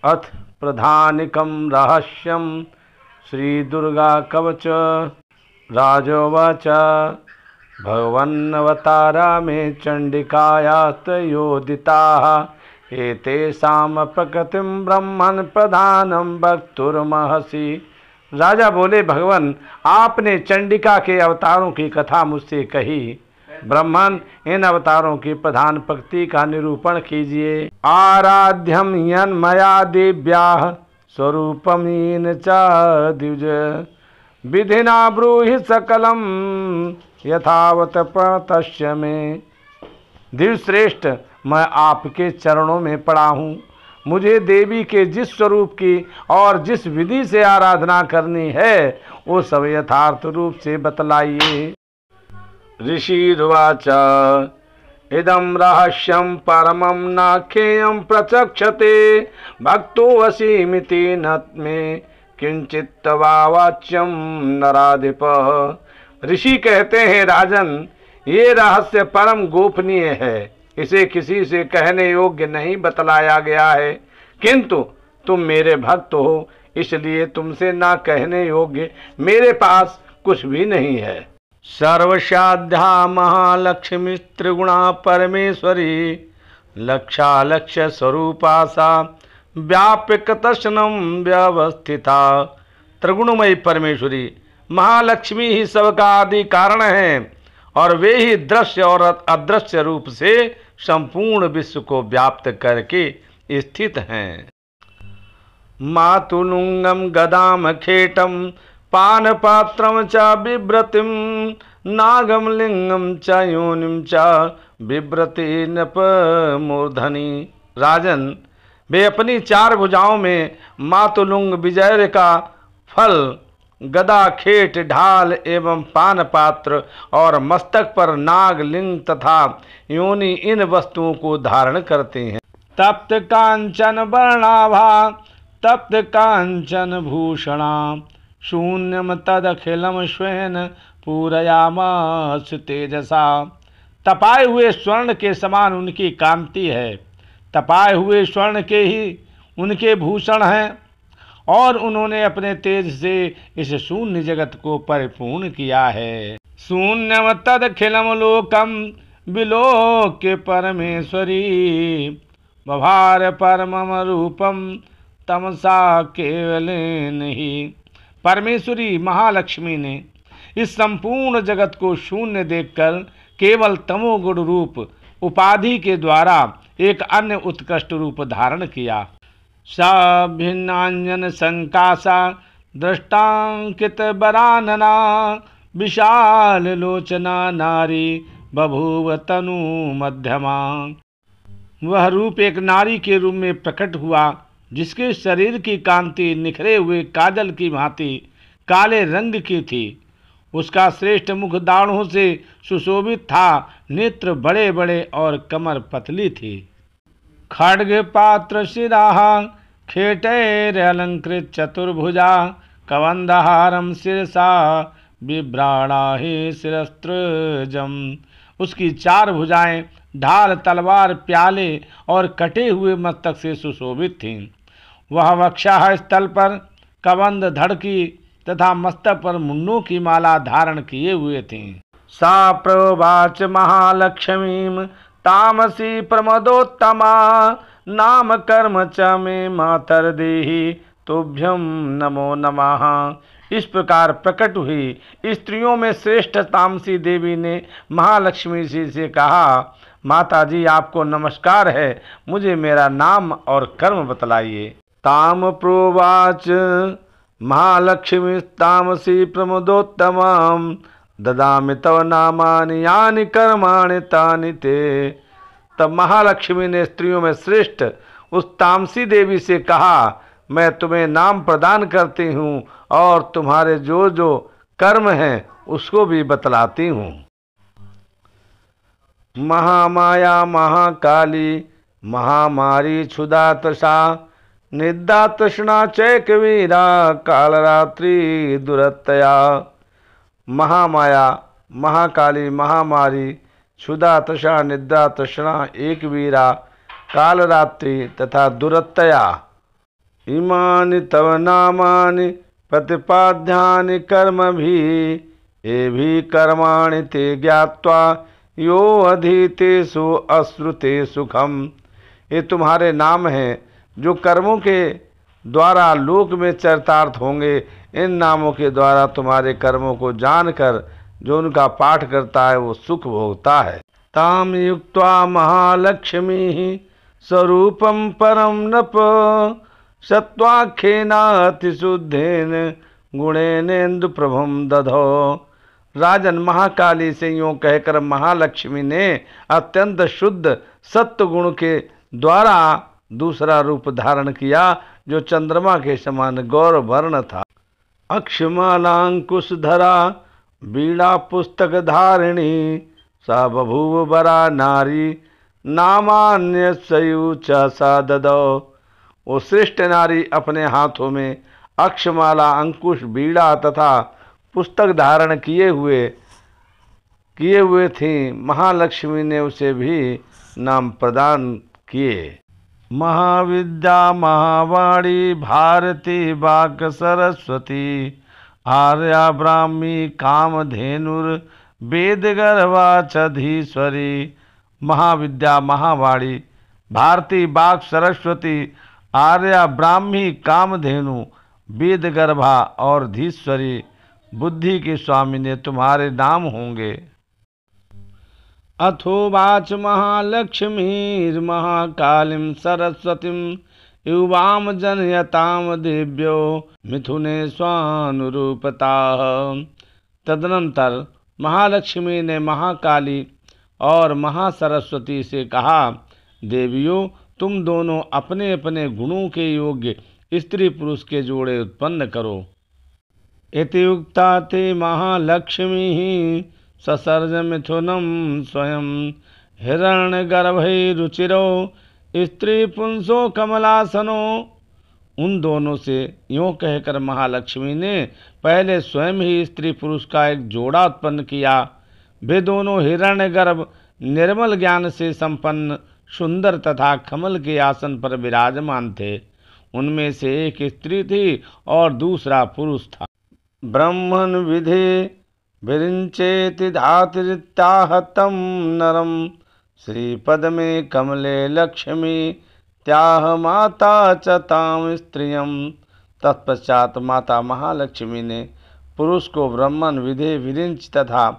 अथ प्रधानिकं रहस्यं श्रीदुर्गा कवच। राजोवाच भगवन्नवतारा मे चण्डिकायास्तयोदिताः एतेषां प्रकृतिं ब्रह्मन् प्रधानं वक्तुर्महसि। राजा बोले, भगवान आपने चंडिका के अवतारों की कथा मुझसे कही। ब्रह्मन, इन अवतारों की प्रधान प्रकृति का निरूपण कीजिए। आराध्यम यन्मया देव्याः स्वरूपमीन च द्विज विधिना ब्रूहि सकलम यथावत प्रणतस्य में। दिव्यश्रेष्ठ, मैं आपके चरणों में पड़ा हूँ। मुझे देवी के जिस स्वरूप की और जिस विधि से आराधना करनी है वो सब यथार्थ रूप से बतलाइए। ऋषिर्वाच इदं रहस्यं परमं नाख्येयं प्रचक्षते भक्तो वसीमिति न मे किंचित वा वाच्यं नराधिप। ऋषि कहते हैं, राजन, ये रहस्य परम गोपनीय है, इसे किसी से कहने योग्य नहीं बतलाया गया है। किंतु तुम मेरे भक्त हो, इसलिए तुमसे ना कहने योग्य मेरे पास कुछ भी नहीं है। सर्वसाध्या महालक्ष्मी त्रिगुणा परमेश्वरी लक्षालक्ष्य स्वरूपा सा व्यापक दर्शनम व्यवस्थिता। त्रिगुणमयी परमेश्वरी महालक्ष्मी ही सबका आदि कारण है और वे ही दृश्य और अदृश्य रूप से संपूर्ण विश्व को व्याप्त करके स्थित हैं। मातुलुंगम गदाम खेटम पानपात्रम च बिभ्रतिम नागम लिंगम च योनिम च बिभ्रति नप मूर्धनि। राजन, वे अपनी चार भुजाओं में मातुलुंग विजय का फल, गदा, खेट, ढाल एवं पान पात्र और मस्तक पर नाग, लिंग तथा योनि इन वस्तुओं को धारण करते हैं। तप्त कांचन वर्णाभा तप्त कांचन भूषणा शून्यम तदखिलम स्वयं पूरयामास तेजसा। तपाए हुए स्वर्ण के समान उनकी कांति है, तपाए हुए स्वर्ण के ही उनके भूषण हैं और उन्होंने अपने तेज से इस शून्य जगत को परिपूर्ण किया है। शून्यम तदखिलम लोकम विलोक्य परमेश्वरी बभार परमम रूपम तमसा केवलेन ही। परमेश्वरी महालक्ष्मी ने इस संपूर्ण जगत को शून्य देखकर केवल तमोगुण रूप उपाधि के द्वारा एक अन्य उत्कृष्ट रूप धारण किया। भिन्नांजन संकासा दृष्टांकित बरानना विशाल लोचना नारी बभूव तनु मध्यमा। वह रूप एक नारी के रूप में प्रकट हुआ जिसके शरीर की कांति निखरे हुए काजल की भांति काले रंग की थी। उसका श्रेष्ठ मुख दाढ़ों से सुशोभित था, नेत्र बड़े बड़े और कमर पतली थी। खड्ग पात्र शिराः खेटैर अलंकृत चतुर्भुजा कवंदहारम शिरसा बिभ्राणा ही शिरस्त्रजम। उसकी चार भुजाएं ढाल, तलवार, प्याले और कटे हुए मस्तक से सुशोभित थीं। वह वक्षः स्थल पर कबंध, धड़की तथा मस्तक पर मुंडों की माला धारण किए हुए थी। सा प्रोवाच महालक्ष्मीं तामसी प्रमदोत्तमा नाम कर्म च मे मातर देहि तुभ्यं नमो नमः। इस प्रकार प्रकट हुई स्त्रियों में श्रेष्ठ तामसी देवी ने महालक्ष्मी जी से कहा, माता जी, आपको नमस्कार है, मुझे मेरा नाम और कर्म बतलाइए। ताम प्रोवाच महालक्ष्मी तामसी प्रमदोत्तमं ददामि तव नामानि यानि कर्माणि तानि ते। तब महालक्ष्मी ने स्त्रियों में श्रेष्ठ उस तामसी देवी से कहा, मैं तुम्हें नाम प्रदान करती हूँ और तुम्हारे जो जो कर्म हैं उसको भी बतलाती हूँ। महामाया महाकाली महामारी क्षुधा तृषा निद्रा तृष्णा चैकवीरा कालरात्रि दुरतया। महामाया, महाकाली, महामारी, क्षुधा तृषा, निद्रा तृष्णा, एक वीरा, कालरात्रि तथा दुरतया इमानि तव नामानि प्रतिपाद्यानि कर्मभिः एभिः कर्माणि ते ज्ञात्वा यो अधीतेषु अश्रुते सुखम। ये तुम्हारे नाम हैं जो कर्मों के द्वारा लोक में चरितार्थ होंगे। इन नामों के द्वारा तुम्हारे कर्मों को जानकर जो उनका पाठ करता है वो सुख भोगता है। ताम युक्त्वा महालक्ष्मी स्वरूपम परम नप सत्वाख्येनातिशुद्धेन गुणेनेन्दु प्रभम दधो। राजन, महाकाली से यूँ कहकर महालक्ष्मी ने अत्यंत शुद्ध सत्व गुण के द्वारा दूसरा रूप धारण किया जो चंद्रमा के समान गौर वर्ण था। अक्षमालांकुशधरा बीड़ा पुस्तक धारिणी सा बभूव बरा नारी नामान्य सयुच सा ददो। वो श्रेष्ठ नारी अपने हाथों में अक्षमाला, अंकुश, बीड़ा तथा पुस्तक धारण किए हुए थी। महालक्ष्मी ने उसे भी नाम प्रदान किए। महाविद्या महावाणी भारती वाक् सरस्वती आर्या ब्राह्मी कामधेनुर वेद गर्भा चधीश्वरी। महाविद्या महावाणी भारती वाक् सरस्वती आर्या ब्राह्मी कामधेनु वेद गर्भा और धीश्वरी बुद्धि के स्वामी ने तुम्हारे नाम होंगे। अथोवाच महालक्ष्मीर्महाकालीं सरस्वतीं युवाम जनयताम दिव्यो मिथुने स्वानुरूपताः। तदनंतर महालक्ष्मी ने महाकाली और महासरस्वती से कहा, देवियों, तुम दोनों अपने अपने गुणों के योग्य स्त्री पुरुष के जोड़े उत्पन्न करो। इति उक्ता ते महालक्ष्मी ससर्ज मिथुनम स्वयं हिरण्यगर्भैरुचिरो स्त्री पुंसो कमलासनो। उन दोनों से यूँ कहकर महालक्ष्मी ने पहले स्वयं ही स्त्री पुरुष का एक जोड़ा उत्पन्न किया। वे दोनों हिरण्यगर्भ, निर्मल ज्ञान से संपन्न, सुंदर तथा कमल के आसन पर विराजमान थे। उनमें से एक स्त्री थी और दूसरा पुरुष था। ब्रह्मन् विधे विरिंचेति धातृत्याहतं नरम श्रीपद में कमले लक्ष्मी त्याह माता च ताम स्त्रियम। तत्पश्चात माता महालक्ष्मी ने पुरुष को ब्रह्मन, विधे, विरिंच तथा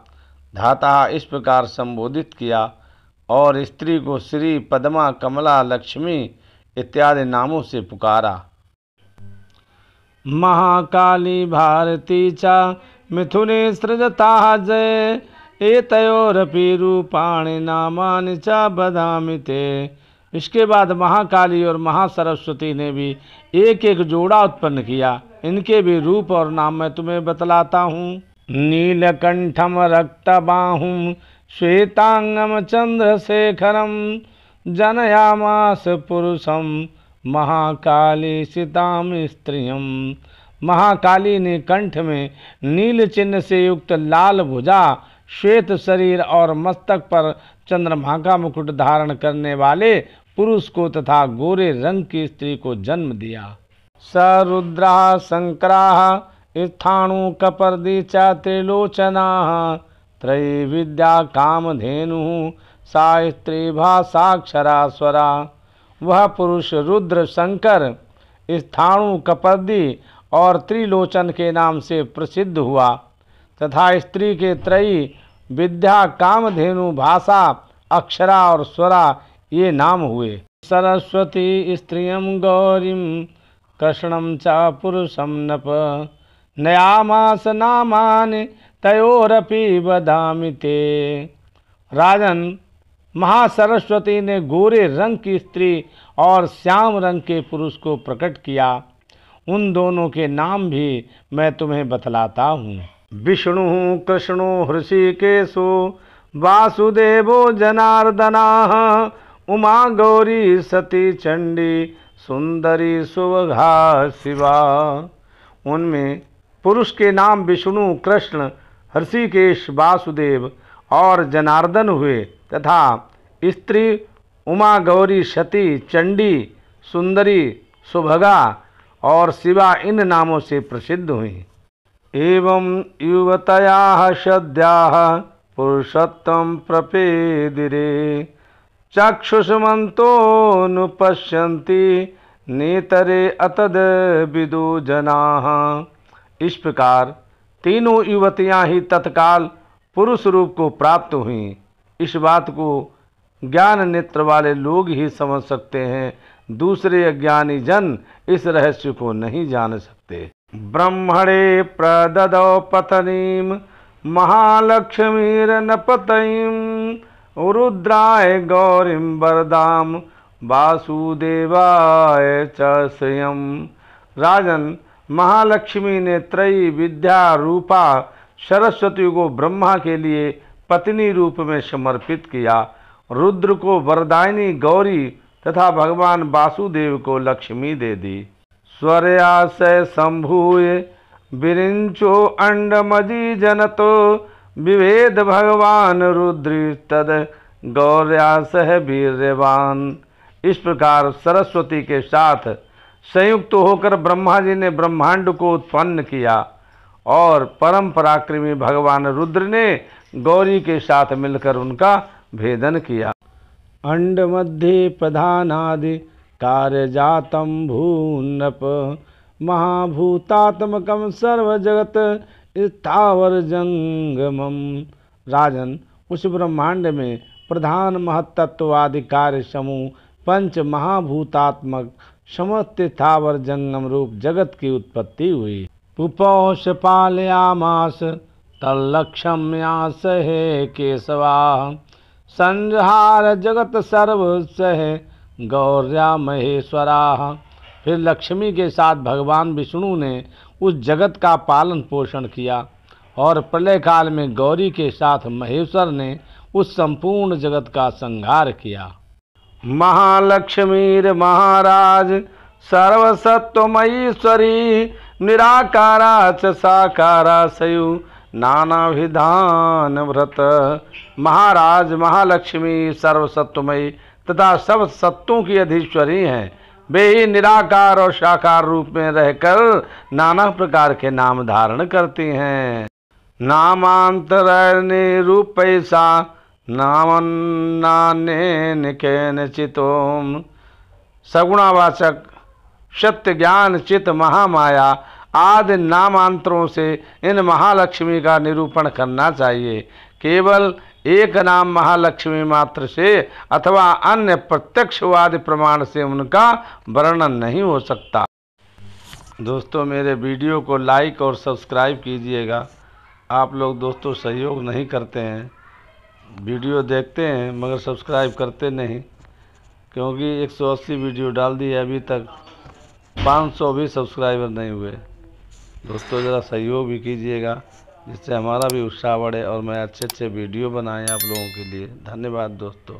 धाता इस प्रकार संबोधित किया और स्त्री को श्री, पद्मा, कमला, लक्ष्मी इत्यादि नामों से पुकारा। महाकाली भारती च मिथुने सृजता जय एतयोरपि रूपाणि नामानि च बदामि ते। इसके बाद महाकाली और महासरस्वती ने भी एक एक जोड़ा उत्पन्न किया। इनके भी रूप और नाम मैं तुम्हें बतलाता हूँ। नीलकंठम रक्तबाहुम श्वेतांगम चंद्रशेखरम जनयामास पुरुषम महाकाली सीताम स्त्रियम। महाकाली ने कंठ में नील चिन्ह से युक्त लाल भुजा, श्वेत शरीर और मस्तक पर चंद्रमा का मुकुट धारण करने वाले पुरुष को तथा गोरे रंग की स्त्री को जन्म दिया। स रुद्रा शंकरा स्थाणु कपर्दी च त्रिलोचना त्रयी विद्या कामधेनु सा स्त्री भाषाक्षरा स्वरा। वह पुरुष रुद्र, शंकर, स्थाणु, कपर्दी और त्रिलोचन के नाम से प्रसिद्ध हुआ तथा स्त्री के त्रयी विद्या, कामधेनु, भाषा, अक्षरा और स्वरा ये नाम हुए। सरस्वती स्त्रियं गौरीं कृष्णं च पुरुषं नप नयामास नामानि तयोरपि वदामि ते। राजन, महासरस्वती ने गोरे रंग की स्त्री और श्याम रंग के पुरुष को प्रकट किया। उन दोनों के नाम भी मैं तुम्हें बतलाता हूँ। विष्णु कृष्णो हृषिकेशो वासुदेवो जनार्दनाः उमा गौरी सती चंडी सुंदरी सुवघा शिवा। उनमें पुरुष के नाम विष्णु, कृष्ण, हृषिकेश, वासुदेव और जनार्दन हुए तथा स्त्री उमा गौरी, सती, चंडी, सुंदरी, सुभगा और शिवा इन नामों से प्रसिद्ध हुई। एवं युवतयाः सद्याः पुरुषोत्तम प्रपेदिरे चक्षुषमन्तोऽनुपश्यन्ति नेतरे अतद विदु जनाः। इस प्रकार तीनों युवतियां ही तत्काल पुरुष रूप को प्राप्त हुईं। इस बात को ज्ञान नेत्र वाले लोग ही समझ सकते हैं, दूसरे अज्ञानी जन इस रहस्य को नहीं जान सकते। ब्रह्मणे प्रददौ पत्नीं महालक्ष्मीर्नपतयीं रुद्राय गौरीं वरदां वासुदेवाय च श्रियं। राजन, महालक्ष्मी ने त्रयी विद्या रूपा सरस्वती को ब्रह्मा के लिए पत्नी रूप में समर्पित किया, रुद्र को वरदायिनी गौरी तथा भगवान वासुदेव को लक्ष्मी दे दी। स्वर्याशय संभूय विरिंचो अंडमजी जनतो विभेद भगवान रुद्र तद गौर्यासह वीर्यवान। इस प्रकार सरस्वती के साथ संयुक्त होकर ब्रह्मा जी ने ब्रह्मांड को उत्पन्न किया और परम पराक्रमी भगवान रुद्र ने गौरी के साथ मिलकर उनका भेदन किया। अंड मध्य प्रधानादि कार्य जातम भूनप महाभूतात्मकम सर्व जगत स्थावर जंगमम। राजन, उस ब्रह्मांड में प्रधान महत्त्ववादी कार्य समूह पंच महाभूतात्मक समस्त स्थावर जंगम रूप जगत की उत्पत्ति हुई। पुपौष पालयामास तल्लक्षम्यास हे केशवा संहार जगत सर्व सह गौर्या महेश्वरा। फिर लक्ष्मी के साथ भगवान विष्णु ने उस जगत का पालन पोषण किया और प्रलय काल में गौरी के साथ महेश्वर ने उस संपूर्ण जगत का संहार किया। महालक्ष्मीर महाराज सर्वसत्वमयीश्वरी निराकारा च साकारा सयु नानाविधान व्रत। महाराज, महालक्ष्मी सर्वसत्वमयी तथा सब सत्वों की अधीश्वरी हैं। वे ही निराकार और साकार रूप में रहकर नाना प्रकार के नाम धारण करती हैं। नामांतर निरूपैसा नामन्नानेन केनचितोम। सगुणावाचक सत्य ज्ञान चित महामाया आदि नामांतरों से इन महालक्ष्मी का निरूपण करना चाहिए। केवल एक नाम महालक्ष्मी मात्र से अथवा अन्य प्रत्यक्षवादी प्रमाण से उनका वर्णन नहीं हो सकता। दोस्तों, मेरे वीडियो को लाइक और सब्सक्राइब कीजिएगा। आप लोग दोस्तों सहयोग नहीं करते हैं, वीडियो देखते हैं मगर सब्सक्राइब करते नहीं, क्योंकि 180 वीडियो डाल दी है, अभी तक 500 भी सब्सक्राइबर नहीं हुए। दोस्तों, ज़रा सहयोग भी कीजिएगा जिससे हमारा भी उत्साह बढ़े और मैं अच्छे अच्छे वीडियो बनाएं आप लोगों के लिए। धन्यवाद दोस्तों।